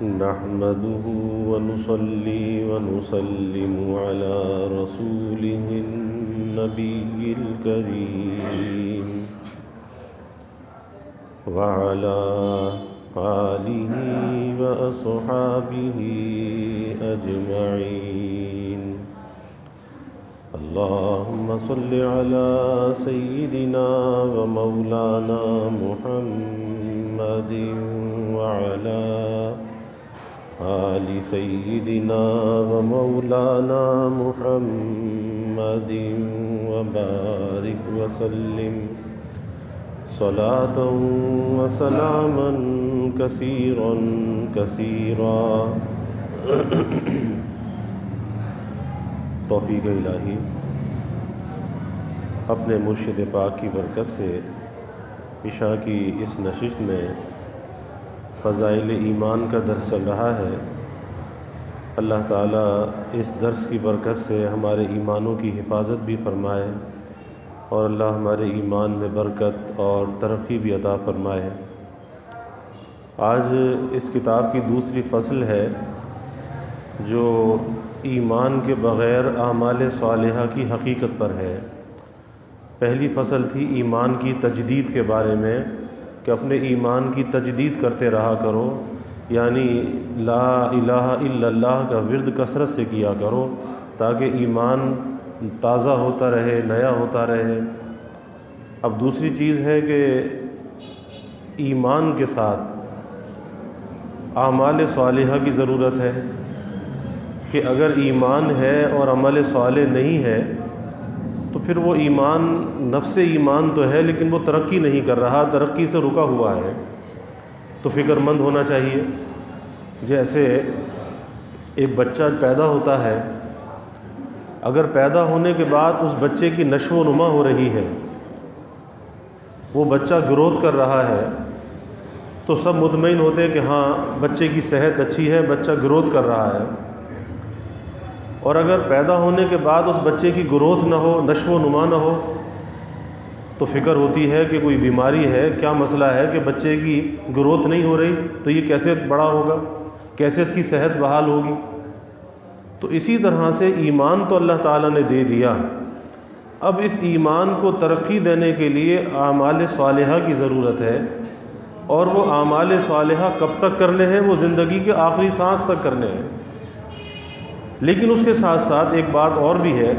نحمده ونصلي ونسلم على رسوله النبي الكريم وعلى آله وأصحابه أجمعين. اللهم صل على سيدنا ومولانا محمد وعلى آل سيدنا ومولانا محمد وبارك وسلم صلاة وسلاما كثيرا كثيرا. توفیق الہی اپنے مرشد پاک کی برکت سے عشاء کی اس نشست میں فضائل ایمان کا درس چل رہا ہے. اللہ تعالیٰ اس درس کی برکت سے ہمارے ایمانوں کی حفاظت بھی فرمائے اور اللہ ہمارے ایمان میں برکت اور ترقی بھی عطا فرمائے. آج اس کتاب کی دوسری فصل ہے جو ایمان کے بغیر اعمال صالحہ کی حقیقت پر ہے. پہلی فصل تھی ایمان کی تجدید کے بارے میں کہ اپنے ایمان کی تجدید کرتے رہا کرو، یعنی لا الہ الا اللہ کا ورد کثرت سے کیا کرو تاکہ ایمان تازہ ہوتا رہے، نیا ہوتا رہے. اب دوسری چیز ہے کہ ایمان کے ساتھ اعمال صالحہ کی ضرورت ہے کہ اگر ایمان ہے اور عمل صالح نہیں ہے تو پھر وہ ایمان نفس ایمان تو ہے لیکن وہ ترقی نہیں کر رہا، ترقی سے رکا ہوا ہے. تو فکر مند ہونا چاہیے. جیسے ایک بچہ پیدا ہوتا ہے، اگر پیدا ہونے کے بعد اس بچے کی نشو و نما ہو رہی ہے، وہ بچہ گروتھ کر رہا ہے، تو سب مطمئن ہوتے ہیں کہ ہاں بچے کی صحت اچھی ہے، بچہ گروتھ کر رہا ہے. اور اگر پیدا ہونے کے بعد اس بچے کی گروتھ نہ ہو، نشو و نما نہ ہو، تو فکر ہوتی ہے کہ کوئی بیماری ہے، کیا مسئلہ ہے کہ بچے کی گروتھ نہیں ہو رہی، تو یہ کیسے بڑا ہوگا، کیسے اس کی صحت بحال ہوگی. تو اسی طرح سے ایمان تو اللہ تعالیٰ نے دے دیا، اب اس ایمان کو ترقی دینے کے لیے اعمال صالحہ کی ضرورت ہے. اور وہ اعمال صالحہ کب تک کرنے ہیں؟ وہ زندگی کے آخری سانس تک کرنے ہیں. لیکن اس کے ساتھ ساتھ ایک بات اور بھی ہے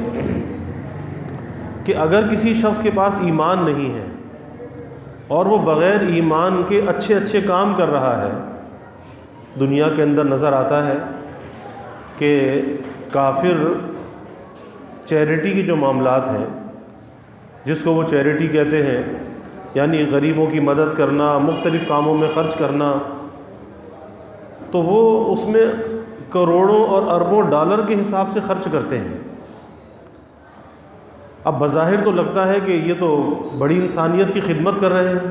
کہ اگر کسی شخص کے پاس ایمان نہیں ہے اور وہ بغیر ایمان کے اچھے اچھے کام کر رہا ہے، دنیا کے اندر نظر آتا ہے کہ کافر چیریٹی کے جو معاملات ہیں، جس کو وہ چیریٹی کہتے ہیں، یعنی غریبوں کی مدد کرنا، مختلف کاموں میں خرچ کرنا، تو وہ اس میں کروڑوں اور اربوں ڈالر کے حساب سے خرچ کرتے ہیں. اب بظاہر تو لگتا ہے کہ یہ تو بڑی انسانیت کی خدمت کر رہے ہیں،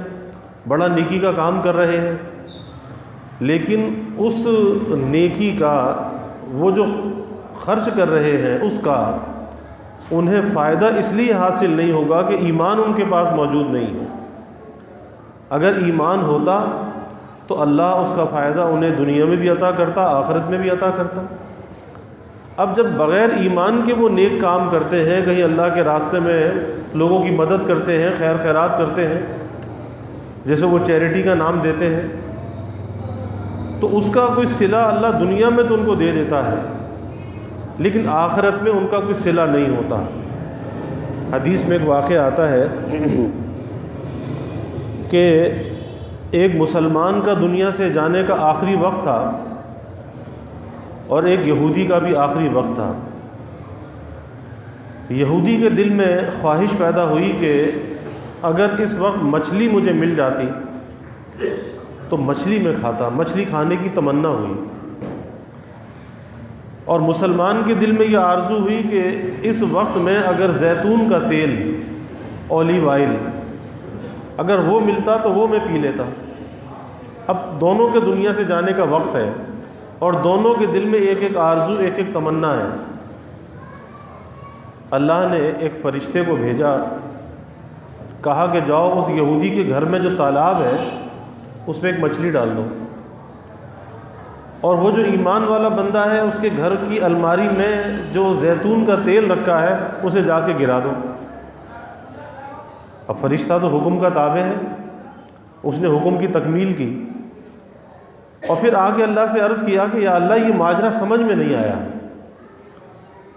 بڑا نیکی کا کام کر رہے ہیں، لیکن اس نیکی کا وہ جو خرچ کر رہے ہیں اس کا انہیں فائدہ اس لیے حاصل نہیں ہوگا کہ ایمان ان کے پاس موجود نہیں ہے. اگر ایمان ہوتا تو اللہ اس کا فائدہ انہیں دنیا میں بھی عطا کرتا، آخرت میں بھی عطا کرتا. اب جب بغیر ایمان کے وہ نیک کام کرتے ہیں، کہیں اللہ کے راستے میں لوگوں کی مدد کرتے ہیں، خیر خیرات کرتے ہیں، جیسے وہ چیریٹی کا نام دیتے ہیں، تو اس کا کوئی صلہ اللہ دنیا میں تو ان کو دے دیتا ہے لیکن آخرت میں ان کا کوئی صلہ نہیں ہوتا. حدیث میں ایک واقعہ آتا ہے کہ ایک مسلمان کا دنیا سے جانے کا آخری وقت تھا اور ایک یہودی کا بھی آخری وقت تھا. یہودی کے دل میں خواہش پیدا ہوئی کہ اگر اس وقت مچھلی مجھے مل جاتی تو مچھلی میں کھاتا، مچھلی کھانے کی تمنا ہوئی. اور مسلمان کے دل میں یہ آرزو ہوئی کہ اس وقت میں اگر زیتون کا تیل، اولیو آئل اگر وہ ملتا تو وہ میں پی لیتا. اب دونوں کے دنیا سے جانے کا وقت ہے اور دونوں کے دل میں ایک ایک آرزو، ایک ایک تمنا ہے. اللہ نے ایک فرشتے کو بھیجا، کہا کہ جاؤ اس یہودی کے گھر میں جو تالاب ہے اس میں ایک مچھلی ڈال دو. اور وہ جو ایمان والا بندہ ہے اس کے گھر کی الماری میں جو زیتون کا تیل رکھا ہے اسے جا کے گرا دو۔ اب فرشتہ تو حکم کا تابع ہے، اس نے حکم کی تکمیل کی، اور پھر آگے اللہ سے عرض کیا کہ یا اللہ یہ ماجرا سمجھ میں نہیں آیا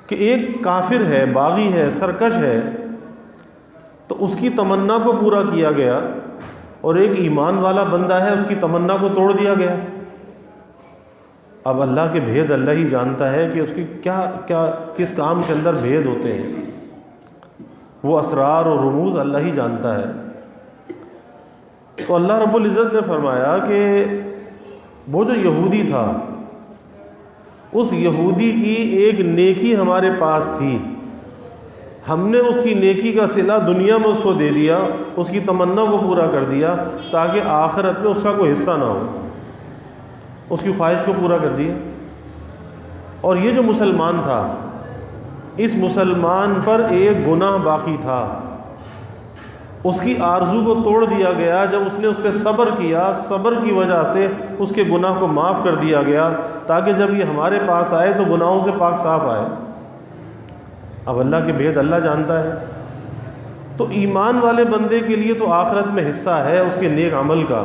کہ ایک کافر ہے، باغی ہے، سرکش ہے، تو اس کی تمنا کو پورا کیا گیا، اور ایک ایمان والا بندہ ہے اس کی تمنا کو توڑ دیا گیا۔ اب اللہ کے بھید اللہ ہی جانتا ہے کہ اس کی کس کام کے اندر بھید ہوتے ہیں، وہ اسرار اور رموز اللہ ہی جانتا ہے۔ تو اللہ رب العزت نے فرمایا کہ وہ جو یہودی تھا، اس یہودی کی ایک نیکی ہمارے پاس تھی، ہم نے اس کی نیکی کا صلہ دنیا میں اس کو دے دیا، اس کی تمنا کو پورا کر دیا تاکہ آخرت میں اس کا کوئی حصہ نہ ہو، اس کی خواہش کو پورا کر دیا۔ اور یہ جو مسلمان تھا، اس مسلمان پر ایک گناہ باقی تھا، اس کی آرزو کو توڑ دیا گیا جب اس نے اس پہ صبر کیا، صبر کی وجہ سے اس کے گناہ کو معاف کر دیا گیا تاکہ جب یہ ہمارے پاس آئے تو گناہوں سے پاک صاف آئے۔ اب اللہ کے بھید اللہ جانتا ہے، تو ایمان والے بندے کے لیے تو آخرت میں حصہ ہے اس کے نیک عمل کا۔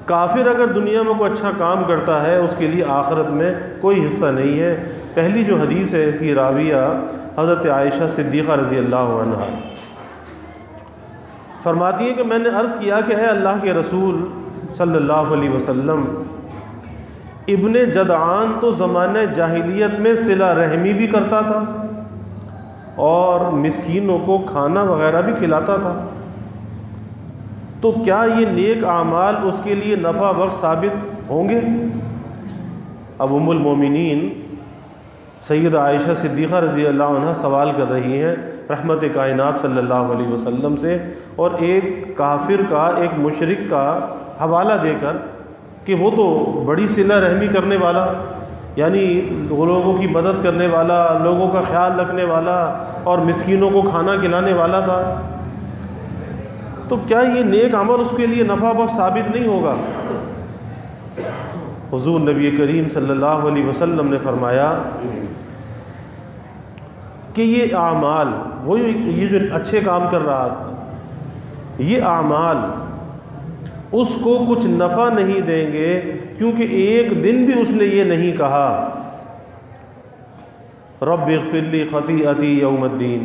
کافر اگر دنیا میں کوئی اچھا کام کرتا ہے اس کے لیے آخرت میں کوئی حصہ نہیں ہے۔ پہلی جو حدیث ہے اس کی راویہ حضرت عائشہ صدیقہ رضی اللہ عنہا فرماتی ہے کہ میں نے عرض کیا کہ اے اللہ کے رسول صلی اللہ علیہ وسلم، ابن جدعان تو زمانہ جاہلیت میں صلہ رحمی بھی کرتا تھا اور مسکینوں کو کھانا وغیرہ بھی کھلاتا تھا، تو کیا یہ نیک اعمال اس کے لیے نفع بخش ثابت ہوں گے؟ اب ام المومنین سیدہ عائشہ صدیقہ رضی اللہ عنہ سوال کر رہی ہیں رحمت کائنات صلی اللہ علیہ وسلم سے، اور ایک کافر کا، ایک مشرک کا حوالہ دے کر کہ وہ تو بڑی صلہ رحمی کرنے والا، یعنی لوگوں کی مدد کرنے والا، لوگوں کا خیال رکھنے والا اور مسکینوں کو کھانا کھلانے والا تھا، تو کیا یہ نیک عمل اس کے لیے نفع بخش ثابت نہیں ہوگا؟ حضور نبی کریم صلی اللہ علیہ وسلم نے فرمایا کہ یہ اعمال، وہ یہ جو اچھے کام کر رہا تھا، یہ اعمال اس کو کچھ نفع نہیں دیں گے، کیونکہ ایک دن بھی اس نے یہ نہیں کہا رب اغفر لی خطیئتی یوم الدین،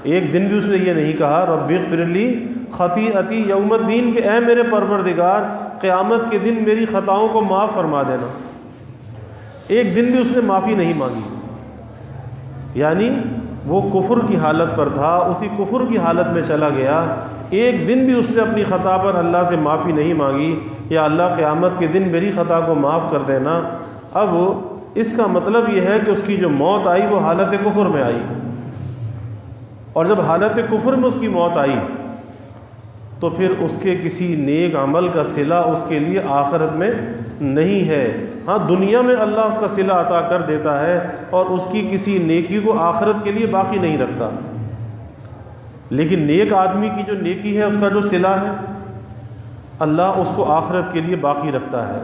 ایک دن بھی اس نے یہ نہیں کہا رب اغفر لی خطیئتی یوم الدین کہ اے میرے پروردگار قیامت کے دن میری خطاؤں کو معاف فرما دینا، ایک دن بھی اس نے معافی نہیں مانگی۔ یعنی وہ کفر کی حالت پر تھا، اسی کفر کی حالت میں چلا گیا، ایک دن بھی اس نے اپنی خطا پر اللہ سے معافی نہیں مانگی، یا اللہ قیامت کے دن میری خطا کو معاف کر دینا۔ اب اس کا مطلب یہ ہے کہ اس کی جو موت آئی وہ حالت کفر میں آئی، اور جب حالت کفر میں اس کی موت آئی تو پھر اس کے کسی نیک عمل کا صلہ اس کے لیے آخرت میں نہیں ہے۔ ہاں دنیا میں اللہ اس کا صلہ عطا کر دیتا ہے اور اس کی کسی نیکی کو آخرت کے لیے باقی نہیں رکھتا، لیکن نیک آدمی کی جو نیکی ہے اس کا جو صلہ ہے اللہ اس کو آخرت کے لیے باقی رکھتا ہے۔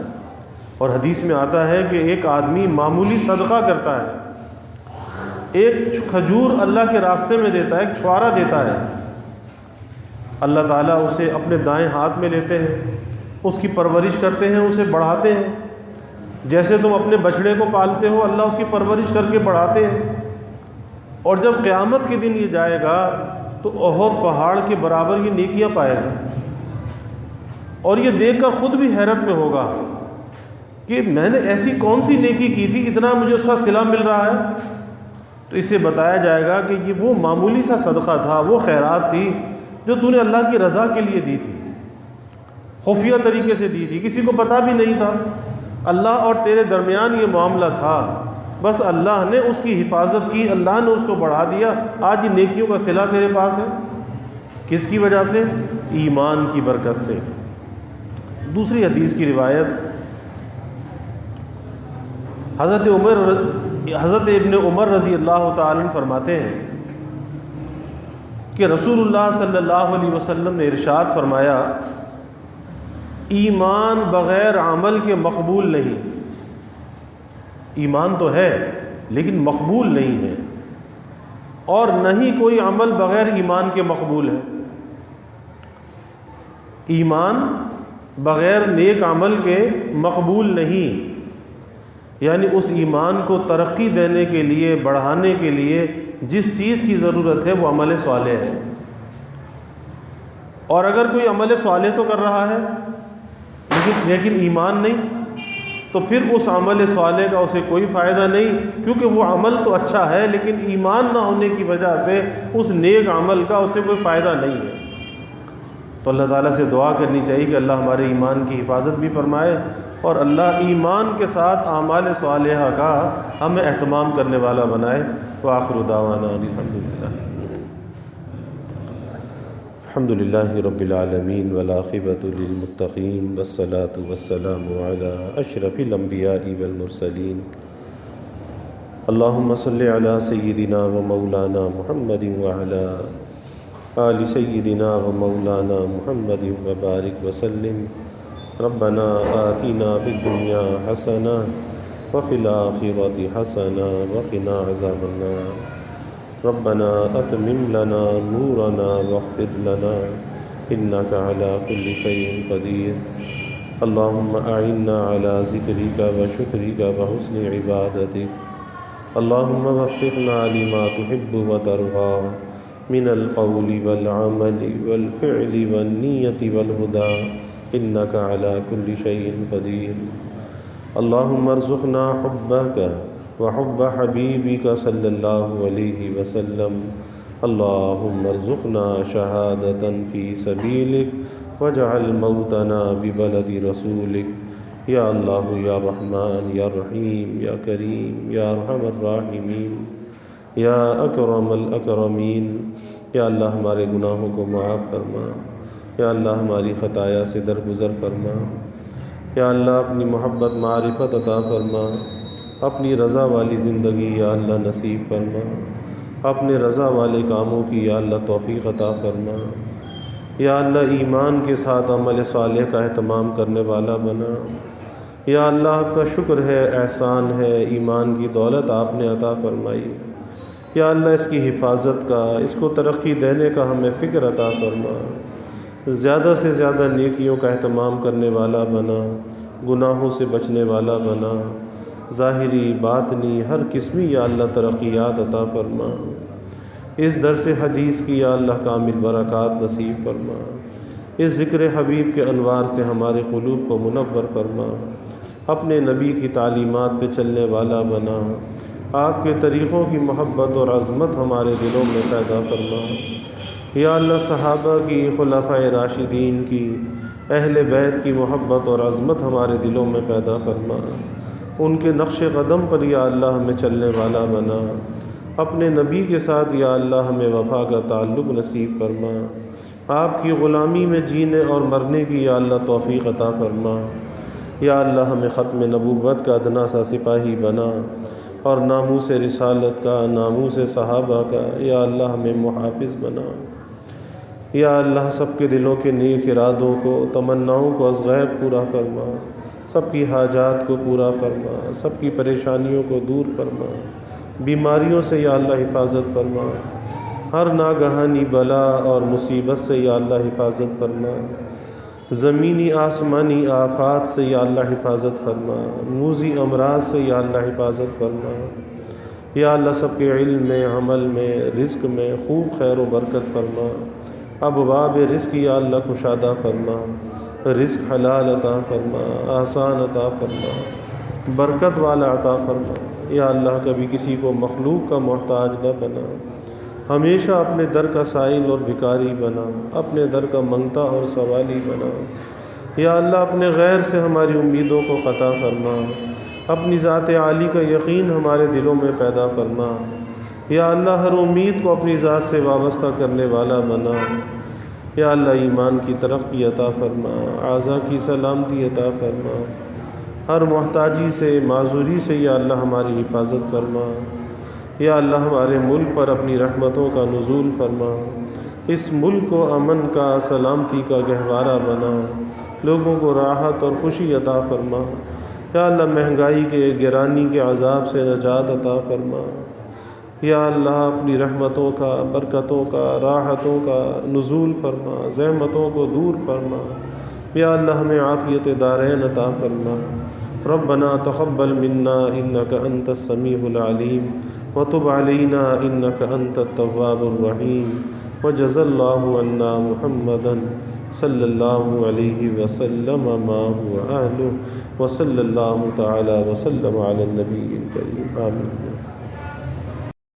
اور حدیث میں آتا ہے کہ ایک آدمی معمولی صدقہ کرتا ہے، ایک کھجور اللہ کے راستے میں دیتا ہے، ایک چھوارا دیتا ہے، اللہ تعالیٰ اسے اپنے دائیں ہاتھ میں لیتے ہیں، اس کی پرورش کرتے ہیں، اسے بڑھاتے ہیں، جیسے تم اپنے بچڑے کو پالتے ہو اللہ اس کی پرورش کر کے بڑھاتے ہیں، اور جب قیامت کے دن یہ جائے گا تو احد پہاڑ کے برابر یہ نیکیاں پائے گا، اور یہ دیکھ کر خود بھی حیرت میں ہوگا کہ میں نے ایسی کون سی نیکی کی تھی اتنا مجھے اس کا صلہ مل رہا ہے۔ تو اسے بتایا جائے گا کہ یہ وہ معمولی سا صدقہ تھا، وہ خیرات تھی جو تو نے اللہ کی رضا کے لیے دی تھی، خفیہ طریقے سے دی تھی، کسی کو پتہ بھی نہیں تھا، اللہ اور تیرے درمیان یہ معاملہ تھا، بس اللہ نے اس کی حفاظت کی، اللہ نے اس کو بڑھا دیا، آج یہ نیکیوں کا صلہ تیرے پاس ہے۔ کس کی وجہ سے؟ ایمان کی برکت سے۔ دوسری حدیث کی روایت حضرت ابن عمر رضی اللہ تعالی عنہ فرماتے ہیں کہ رسول اللہ صلی اللہ علیہ وسلم نے ارشاد فرمایا ایمان بغیر عمل کے مقبول نہیں. ایمان تو ہے لیکن مقبول نہیں ہے، اور نہ ہی کوئی عمل بغیر ایمان کے مقبول ہے. ایمان بغیر نیک عمل کے مقبول نہیں. یعنی اس ایمان کو ترقی دینے کے لیے، بڑھانے کے لیے جس چیز کی ضرورت ہے وہ عمل صالح ہے. اور اگر کوئی عمل صالح تو کر رہا ہے لیکن ایمان نہیں، تو پھر اس عمل صالح کا اسے کوئی فائدہ نہیں، کیونکہ وہ عمل تو اچھا ہے لیکن ایمان نہ ہونے کی وجہ سے اس نیک عمل کا اسے کوئی فائدہ نہیں ہے. تو اللہ تعالیٰ سے دعا کرنی چاہیے کہ اللہ ہمارے ایمان کی حفاظت بھی فرمائے، اور اللہ ایمان کے ساتھ اعمال صالحہ کا ہمیں اہتمام کرنے والا بنائے. وآخر دعوانا الحمد للہ رب العالمین والعاقبۃ للمتقین والصلاة والسلام علی اشرف الانبیاء والمرسلین. اللہم صل علی سیدنا و مولانا محمد وعلی آل سیدنا و مولانا محمد وبارک وسلم. ربنا آتنا فی الدنیا حسنہ وفی الآخرۃ حسنہ وقنا عذاب النار. ربنا اتمم لنا نورنا واغفر لنا انك على كل شيء قدیر. اللهم اعنا على ذکرك وشکرك وحسن عبادتك. اللهم وفقنا لما تحب وترضى من القول والعمل والفعل والنية والهدى إنك على كل شيء قدير. اللهم ارزقنا حبك وحب حبيبك صلى الله عليه وسلم. اللهم ارزقنا شهادة في سبيلك واجعل موتنا ببلد رسولك. یا اللہ یا رحمان یا رحیم یا کریم یا ارحم الراحمین یا اکرم الاکرمین. یا اللہ ہمارے گناہوں کو معاف فرما. یا اللہ ہماری خطایا سے درگزر فرما. یا اللہ اپنی محبت معرفت عطا فرما. اپنی رضا والی زندگی یا اللہ نصیب فرما. اپنے رضا والے کاموں کی یا اللہ توفیق عطا فرما. یا اللہ ایمان کے ساتھ عمل صالح کا اہتمام کرنے والا بنا. یا اللہ آپ کا شکر ہے، احسان ہے، ایمان کی دولت آپ نے عطا فرمائی. یا اللہ اس کی حفاظت کا، اس کو ترقی دینے کا ہمیں فکر عطا فرما. زیادہ سے زیادہ نیکیوں کا اہتمام کرنے والا بنا، گناہوں سے بچنے والا بنا. ظاہری باطنی ہر قسمی یا اللہ ترقیات عطا فرما. اس درس حدیث کی یا اللہ کامل برکات نصیب فرما. اس ذکر حبیب کے انوار سے ہمارے قلوب کو منور فرما. اپنے نبی کی تعلیمات پہ چلنے والا بنا. آپ کے طریقوں کی محبت اور عظمت ہمارے دلوں میں پیدا فرما. یا اللہ صحابہ کی، خلفائے راشدین کی، اہل بیت کی محبت اور عظمت ہمارے دلوں میں پیدا فرما. ان کے نقش قدم پر یا اللہ ہمیں چلنے والا بنا. اپنے نبی کے ساتھ یا اللہ ہمیں وفا کا تعلق نصیب فرما. آپ کی غلامی میں جینے اور مرنے کی یا اللہ توفیق عطا فرما. یا اللہ ہمیں ختم نبوت کا ادنا سا سپاہی بنا، اور ناموس رسالت کا، ناموس صحابہ کا یا اللہ ہمیں محافظ بنا. یا اللہ سب کے دلوں کے نیک ارادوں کو، تمناؤں کو از غیب پورا فرما. سب کی حاجات کو پورا فرما. سب کی پریشانیوں کو دور فرما. بیماریوں سے یا اللہ حفاظت فرما. ہر ناگہانی بلا اور مصیبت سے یا اللہ حفاظت فرما. زمینی آسمانی آفات سے یا اللہ حفاظت فرما. موذی امراض سے یا اللہ حفاظت فرما. یا اللہ سب کے علم میں، عمل میں، رزق میں خوب خیر و برکت فرما. ابواب رزق یا اللہ کشادہ فرما. رزق حلال عطا فرما، آسان عطا فرما، برکت والا عطا فرما. یا اللہ کبھی کسی کو مخلوق کا محتاج نہ بنا. ہمیشہ اپنے در کا سائل اور بھکاری بنا. اپنے در کا منگتا اور سوالی بنا. یا اللہ اپنے غیر سے ہماری امیدوں کو قطع فرما. اپنی ذات عالی کا یقین ہمارے دلوں میں پیدا فرما. یا اللہ ہر امید کو اپنی ذات سے وابستہ کرنے والا بنا. یا اللہ ایمان کی ترقی عطا فرما. اعضاء کی سلامتی عطا فرما. ہر محتاجی سے، معذوری سے یا اللہ ہماری حفاظت فرما. یا اللہ ہمارے ملک پر اپنی رحمتوں کا نزول فرما. اس ملک کو امن کا، سلامتی کا گہوارہ بنا. لوگوں کو راحت اور خوشی عطا فرما۔ یا اللہ مہنگائی کے گرانی کے عذاب سے نجات عطا فرما۔ یا اللہ اپنی رحمتوں کا، برکتوں کا، راحتوں کا نزول فرما، زحمتوں کو دور فرما۔ یا اللہ ہمیں عافیت دارین عطا فرما۔ ربنا تقبل منا انک انت السمیع العلیم وتب علینا انک انت التواب الرحیم وجزا اللہ عنا محمدا صلی اللہ علیہ وسلم ما هو اہلہ وصلی اللہ تعالی وسلم علی النبی الکریم آمین۔